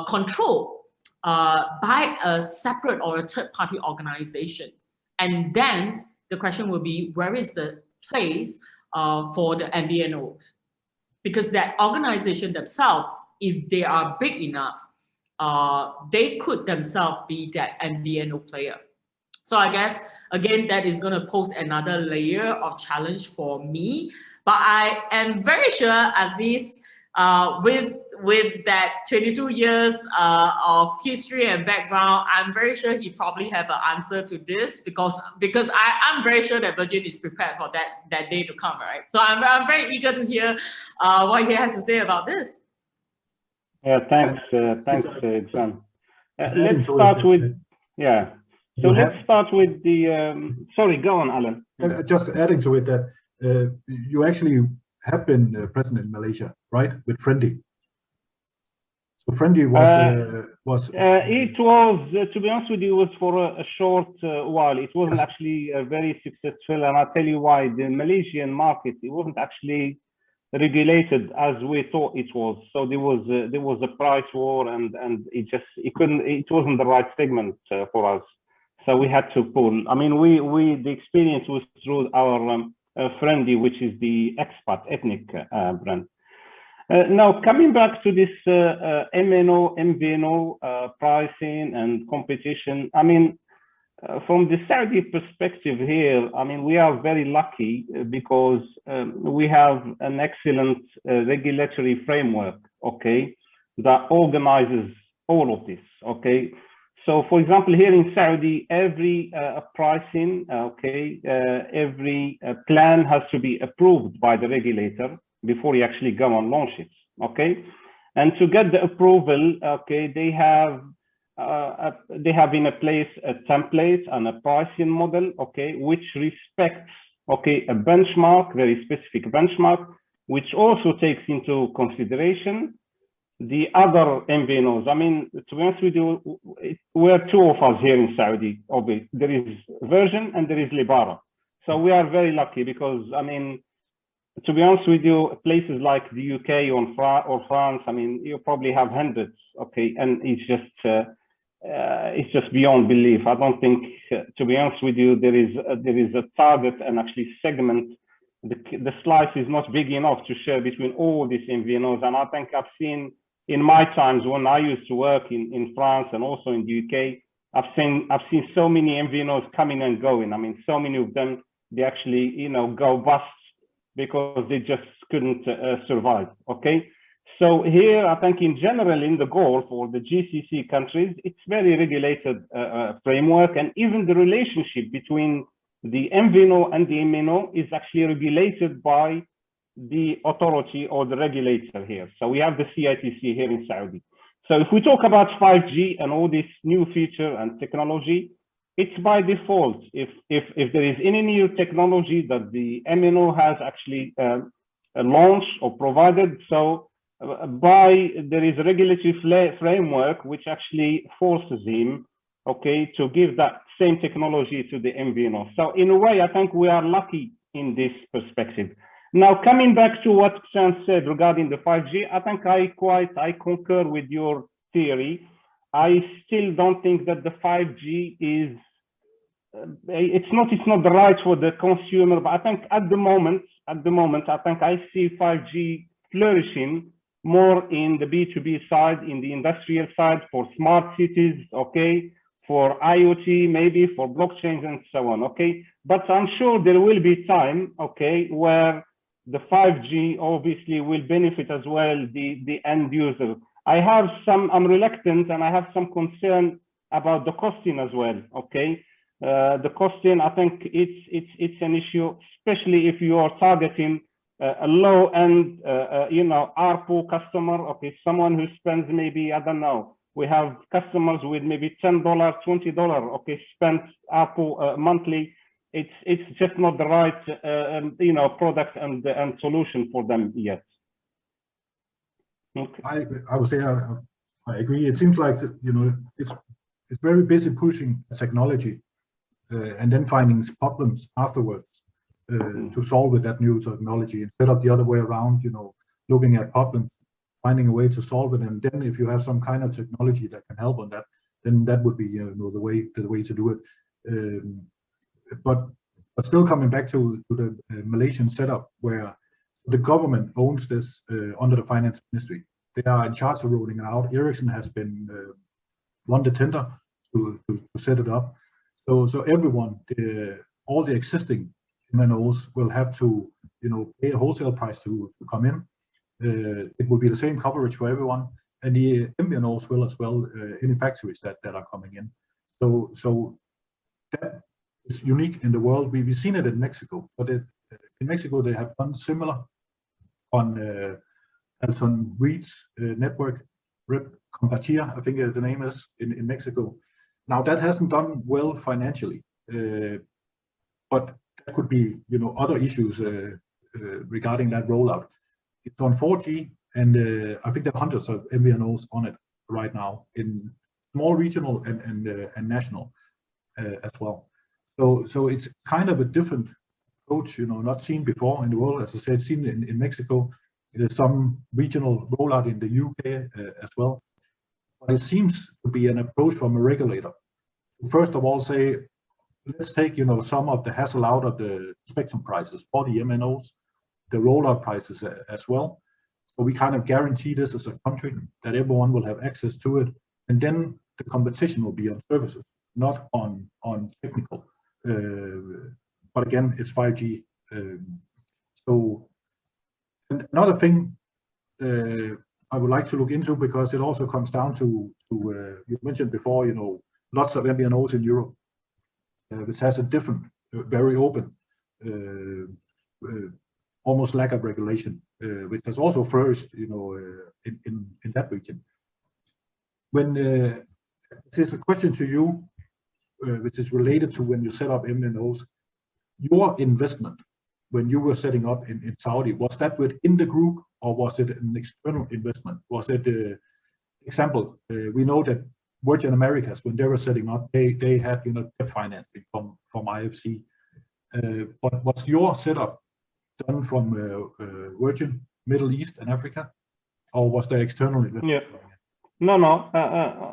controlled by a separate or a third-party organization. And then the question will be, where is the place for the MVNOs? Because that organization themselves, if they are big enough, they could themselves be that MVNO player. So I guess, again, that is going to pose another layer of challenge for me. But I am very sure Aziz, with that 22 years of history and background, I'm very sure he probably have an answer to this, because I'm very sure that Virgin is prepared for that day to come, right? So I'm very eager to hear what he has to say about this. Yeah, thanks, Exam. Let's start with, yeah. So let's start with the, sorry, go on, Alan. Just adding to it that you actually have been present in Malaysia, right, with Friendly. So Friendly was... it was, to be honest with you, it was for a short while. It wasn't actually very successful, and I'll tell you why. The Malaysian market, it wasn't actually regulated as we thought it was. So there was a price war, and it wasn't the right segment for us. So we had to pull. I mean, the experience was through our Friendly, which is the expat ethnic brand. Now coming back to this MNO, MVNO pricing and competition. I mean, from the Saudi perspective here, I mean, we are very lucky because we have an excellent regulatory framework, okay, that organizes all of this, okay. So, for example, here in Saudi, every pricing, okay, every plan has to be approved by the regulator before you actually go and launch it, okay. And to get the approval, okay, they have in a place a template and a pricing model, okay, which respects, okay, a benchmark, very specific benchmark, which also takes into consideration the other MVNOs. I mean, to be honest with you, we're two of us here in Saudi. Obviously, there is Virgin and there is Libara. So we are very lucky because, I mean, to be honest with you, places like the UK or France, I mean, you probably have hundreds, okay, and it's just beyond belief. I don't think, to be honest with you, there is a target and actually segment. The slice is not big enough to share between all these MVNOs. And I think I've seen in my times when I used to work in France and also in the UK, I've seen so many MVNOs coming and going. I mean, so many of them, they actually, you know, go bust because they just couldn't survive, okay? So here, I think in general, in the Gulf or the GCC countries, it's very regulated framework, and even the relationship between the MVNO and the MNO is actually regulated by the authority or the regulator here. So we have the CITC here in Saudi. So if we talk about 5G and all this new feature and technology, it's by default. If there is any new technology that the MNO has actually launched or provided, so there is a regulatory framework which actually forces him, okay, to give that same technology to the MVNO. So in a way, I think we are lucky in this perspective. Now, coming back to what Sam said regarding the 5G, I think I concur with your theory. I still don't think that the 5G is, it's not the right for the consumer, but I think at the moment, I think I see 5G flourishing more in the B2B side, in the industrial side, for smart cities, okay, for IoT, maybe for blockchains and so on, okay? But I'm sure there will be time, okay, where the 5G obviously will benefit as well the end user. I'm reluctant and I have some concern about the costing as well, okay? The costing, I think it's an issue, especially if you are targeting a low-end, ARPU customer, okay, someone who spends maybe, I don't know, we have customers with maybe $10, $20, okay, spent ARPU monthly. It's just not the right, product and solution for them yet. Okay. I would say I agree. It seems like it's very busy pushing technology and then finding problems afterwards to solve with that new technology instead of the other way around. Looking at problems, finding a way to solve it, and then if you have some kind of technology that can help on that, then that would be the way to do it. But still coming back to the Malaysian setup where the government owns this under the finance ministry. They are in charge of rolling it out. Ericsson has been won the tender to set it up. So everyone, all the existing MNOs will have to pay a wholesale price to come in. It will be the same coverage for everyone, and the MVNOs will as well, any factories that are coming in. So that is unique in the world. We've seen it in Mexico, but in Mexico they have done similar on Elton Reed's network, Red Compartir, I think the name is in Mexico. Now that hasn't done well financially, but that could be other issues regarding that rollout. It's on 4G, and I think there are hundreds of MVNOs on it right now in small regional and national as well. So it's kind of a different approach, not seen before in the world. As I said, seen in Mexico. There's some regional rollout in the UK as well. But it seems to be an approach from a regulator. First of all, say, let's take some of the hassle out of the spectrum prices for the MNOs, the rollout prices as well. So we kind of guarantee this as a country that everyone will have access to it, and then the competition will be on services, not on technical. But again, it's 5G. So and another thing I would like to look into, because it also comes down to you mentioned before, lots of MVNOs in Europe, which has a different, very open, almost lack of regulation, which has also flourished, in that region. When there's a question to you, which is related to when you set up MVNOs, your investment when you were setting up in Saudi, was that within the group or was it an external investment? Was it, example, we know that Virgin Americas, when they were setting up, they had debt financing from IFC. But was your setup done from Virgin, Middle East and Africa, or was there external investment? Yeah. No.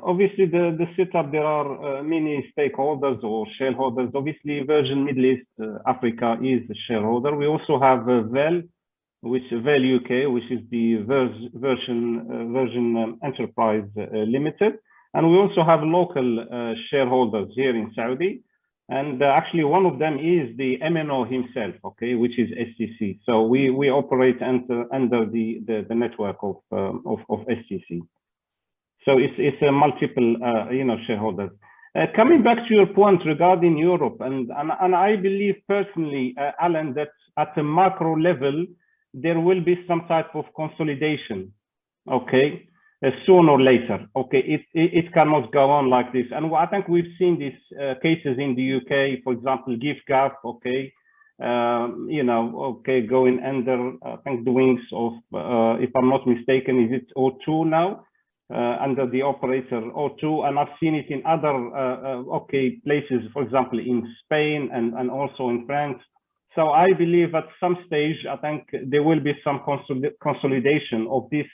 Obviously, the setup, there are many stakeholders or shareholders. Obviously, Virgin Middle East Africa is a shareholder. We also have VEL, VEL UK, which is the Virgin Enterprise Limited. And we also have local shareholders here in Saudi. And actually, one of them is the MNO himself, okay, which is STC. So we operate under the network of STC. So it's a multiple, shareholders. Coming back to your point regarding Europe, and I believe personally, Alan, that at a macro level, there will be some type of consolidation, okay, sooner or later. Okay, it cannot go on like this. And I think we've seen these cases in the UK, for example, GiveGap, okay, you know, okay, going under, I think the wings of, if I'm not mistaken, is it O2 now? Under the operator O2, and I've seen it in other okay places, for example in Spain and also in France. So I believe at some stage, I think there will be some consolidation of these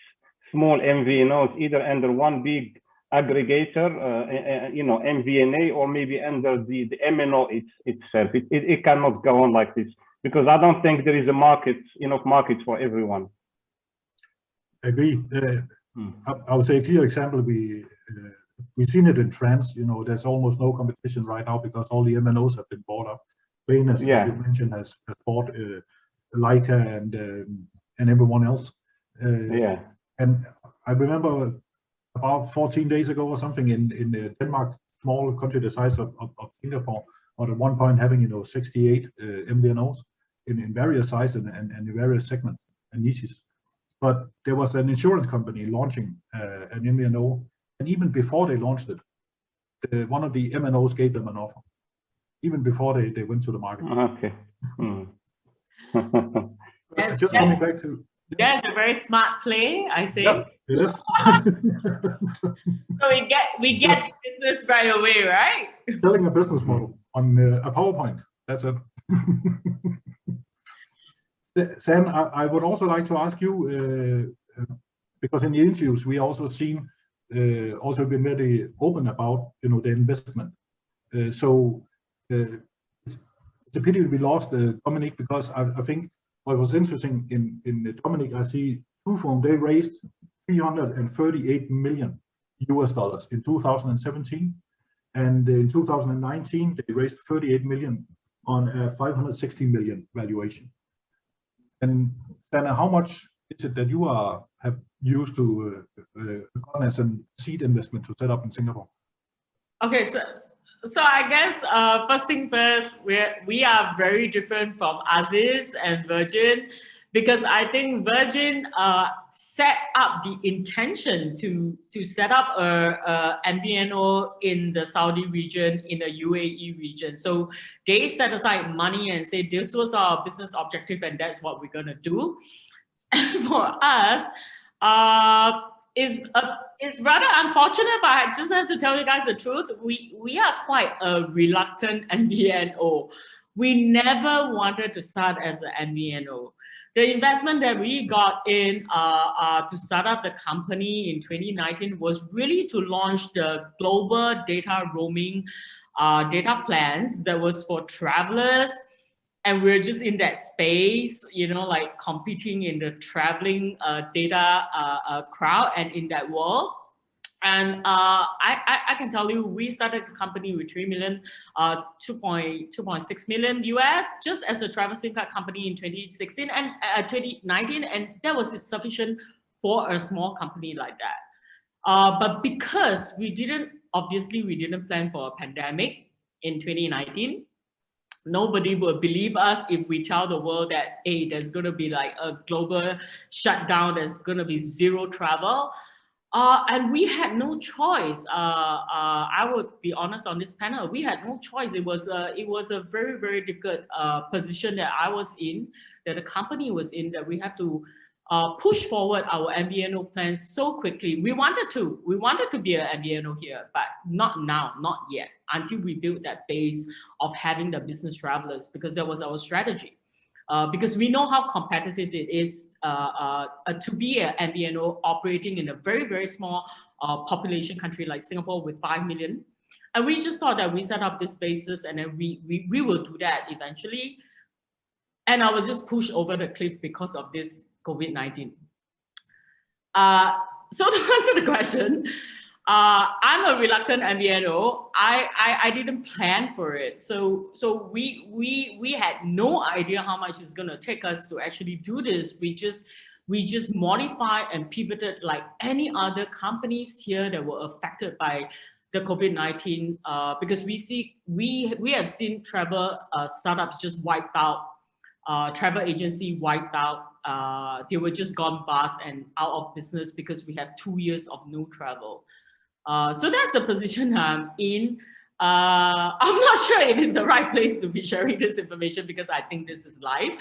small MVNOs, either under one big aggregator, you know, MVNA, or maybe under the MNO itself. It cannot go on like this, because I don't think there is a market, enough market for everyone. Agree. I would say a clear example, we've seen it in France. You know, there's almost no competition right now because all the MNOs have been bought up. Spain, as you mentioned, has bought Leica and everyone else. And I remember about 14 days ago or something in Denmark, small country the size of Singapore, or at one point having, you know, 68 MVNOs in various sizes and in various segments and niches. But there was an insurance company launching an MVNO, and even before they launched it, one of the MNOs gave them an offer, even before they went to the market. Okay. Just coming back to... That's a very smart play, I say. Yeah, it is. So we get business right away, right? Selling a business model on a PowerPoint. That's it. Sam, I would also like to ask you, because in the interviews we also seen, also been very open about, you know, the investment. So it's a pity we lost Dominic, because I think what was interesting in Dominic, I see Trufone, they raised $338 million in 2017, and in 2019 they raised 38 million on a 560 million valuation. And then how much is it that you have used to as a seed investment to set up in Singapore? Okay, so I guess first thing first, we are very different from Aziz and Virgin, because I think Virgin set up the intention to set up a MVNO in the Saudi region, in the UAE region. So they set aside money and say this was our business objective and that's what we're gonna do. And for us, it's rather unfortunate, but I just have to tell you guys the truth. We are quite a reluctant MVNO. We never wanted to start as an MVNO. The investment that we got in to start up the company in 2019 was really to launch the global data roaming data plans that was for travelers. And we're just in that space, you know, like competing in the traveling data crowd and in that world. And I can tell you, we started the company with 3 million, 2.6 million US, just as a travel SIM card company in 2016 and 2019, and that was sufficient for a small company like that. But because we didn't plan for a pandemic in 2019. Nobody will believe us if we tell the world that, hey, there's going to be like a global shutdown, there's going to be zero travel. And we had no choice. I would be honest on this panel, we had no choice. It was a very, very difficult position that I was in, that the company was in, that we have to push forward our MVNO plans so quickly. We wanted to be an MVNO here, but not now, not yet, until we built that base of having the business travelers, because that was our strategy. Because we know how competitive it is to be an MVNO operating in a very, very small population country like Singapore with 5 million. And we just thought that we set up this basis and then we will do that eventually. And I was just pushed over the cliff because of this COVID-19. So to answer the question, I'm a reluctant MVNO. I didn't plan for it. So we had no idea how much it's gonna take us to actually do this. We just modified and pivoted like any other companies here that were affected by the COVID-19, because we have seen travel startups just wiped out, travel agency wiped out. They were just gone bust and out of business because we had 2 years of no travel. So that's the position I'm in. I'm not sure if it's the right place to be sharing this information because I think this is live.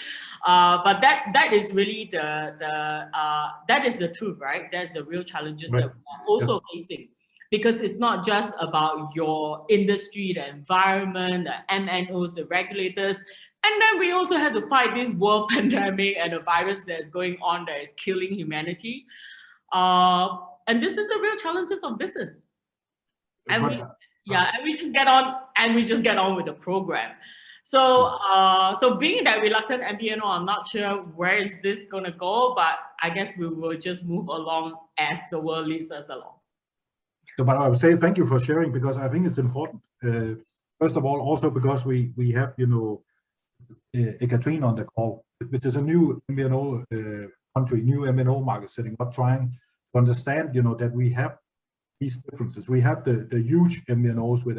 But that is really that is the truth, right? That's the real challenges that we're also facing. Because it's not just about your industry, the environment, the MNOs, the regulators, and then we also have to fight this world pandemic and a virus that's going on that is killing humanity. And this is the real challenges of business. And we just get on with the program. So so being that reluctant MVNO, I'm not sure where is this gonna go, but I guess we will just move along as the world leads us along. So, but I would say thank you for sharing, because I think it's important. First of all, also because we have, you know, Ekaterine on the call, which is a new MVNO country, new MNO market setting up, trying to understand, you know, that we have these differences. We have the huge MVNOs with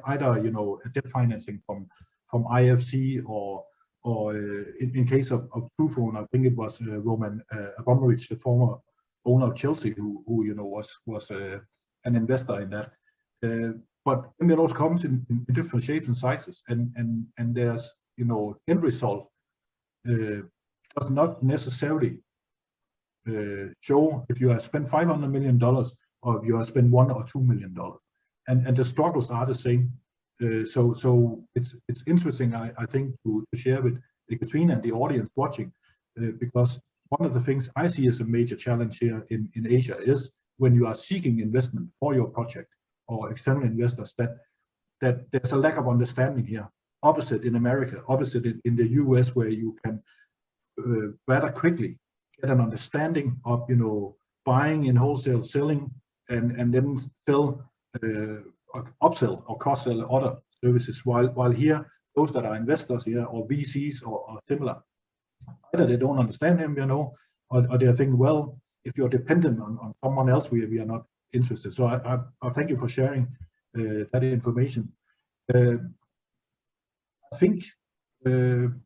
either, you know, a debt financing from IFC or in case of Truphone, I think it was Roman Abramovich, the former owner of Chelsea, who you know was an investor in that. But MVNOs comes in different shapes and sizes, and there's, you know, end result does not necessarily show if you have spent $500 million or if you have spent $1 or $2 million, and the struggles are the same. So it's interesting, I think, to share with Ekaterine and the audience watching, because one of the things I see as a major challenge here in Asia is when you are seeking investment for your project or external investors, that there's a lack of understanding here. Opposite in America, opposite in the US, where you can rather quickly get an understanding of, you know, buying in wholesale, selling, and then sell, upsell or cross-sell other services. While here, those that are investors here or VCs or similar, either they don't understand them, you know, or they're thinking, well, if you're dependent on someone else, we are not interested. So I thank you for sharing that information. I think, Arun,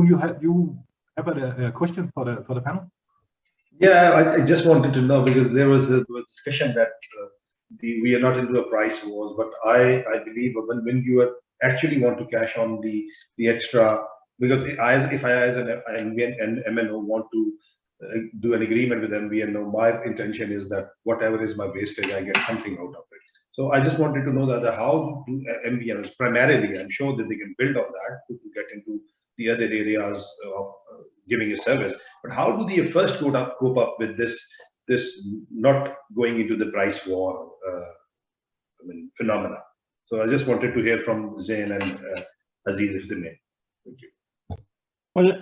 you have a question for the panel? Yeah, I just wanted to know, because there was a discussion that we are not into a price wars, but I believe when you actually want to cash on the extra, because if I as an MNO want to do an agreement with MVNO, my intention is that whatever is my wastage, I get something out of it. So I just wanted to know that how do MVNOs primarily, I'm sure that they can build on that to get into the other areas of giving a service, but how do they first cope up with this not going into the price war phenomena? So I just wanted to hear from Zain and Aziz, if they may. Thank you. Well,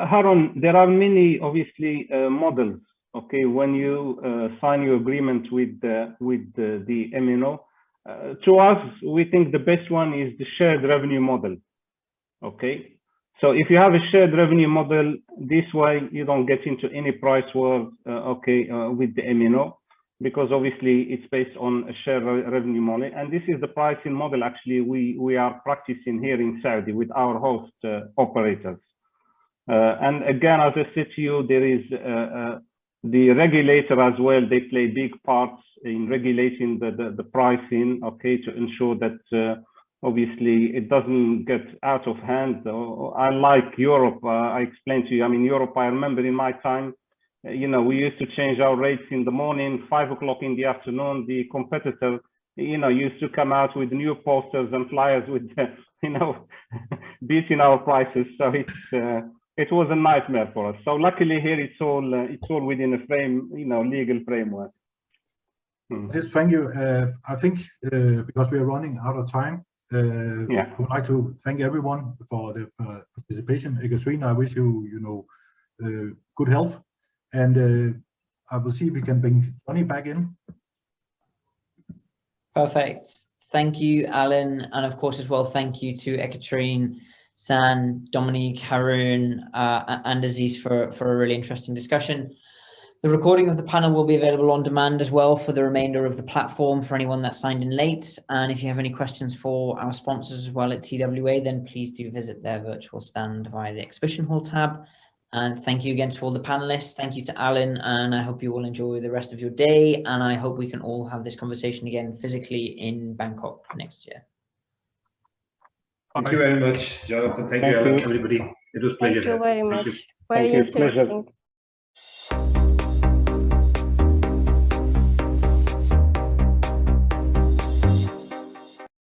Harun, there are many, obviously, models. Okay, when you sign your agreement with the MNO, to us, we think the best one is the shared revenue model. Okay, so if you have a shared revenue model, this way you don't get into any price war, with the MNO, because obviously it's based on a shared revenue model, and this is the pricing model actually we are practicing here in Saudi with our host operators. And again, as I said to you, there is the regulator as well. They play big parts in regulating the pricing, okay, to ensure that obviously it doesn't get out of hand. Unlike Europe, I explained to you, I mean, Europe, I remember in my time, you know, we used to change our rates in the morning, 5 o'clock in the afternoon. The competitor, you know, used to come out with new posters and flyers with, you know, beating our prices. So it was a nightmare for us. So luckily here it's all within a frame, you know, legal framework. Yes, thank you. I think because we are running out of time, I would like to thank everyone for the participation. Ekaterine, I wish you, good health, and I will see if we can bring Johnny back in. Perfect. Thank you, Alan, and of course as well, thank you to Ekaterine, San, Dominique, Harun, and Aziz for a really interesting discussion. The recording of the panel will be available on demand as well for the remainder of the platform for anyone that signed in late. And if you have any questions for our sponsors as well at TWA, then please do visit their virtual stand via the exhibition hall tab. And thank you again to all the panelists. Thank you to Alan, and I hope you all enjoy the rest of your day. And I hope we can all have this conversation again physically in Bangkok next year. Thank you very much, Jonathan. Thank you, Alan, everybody. It was a pleasure. Thank you very much. Thank Very you. Pleasure. interesting.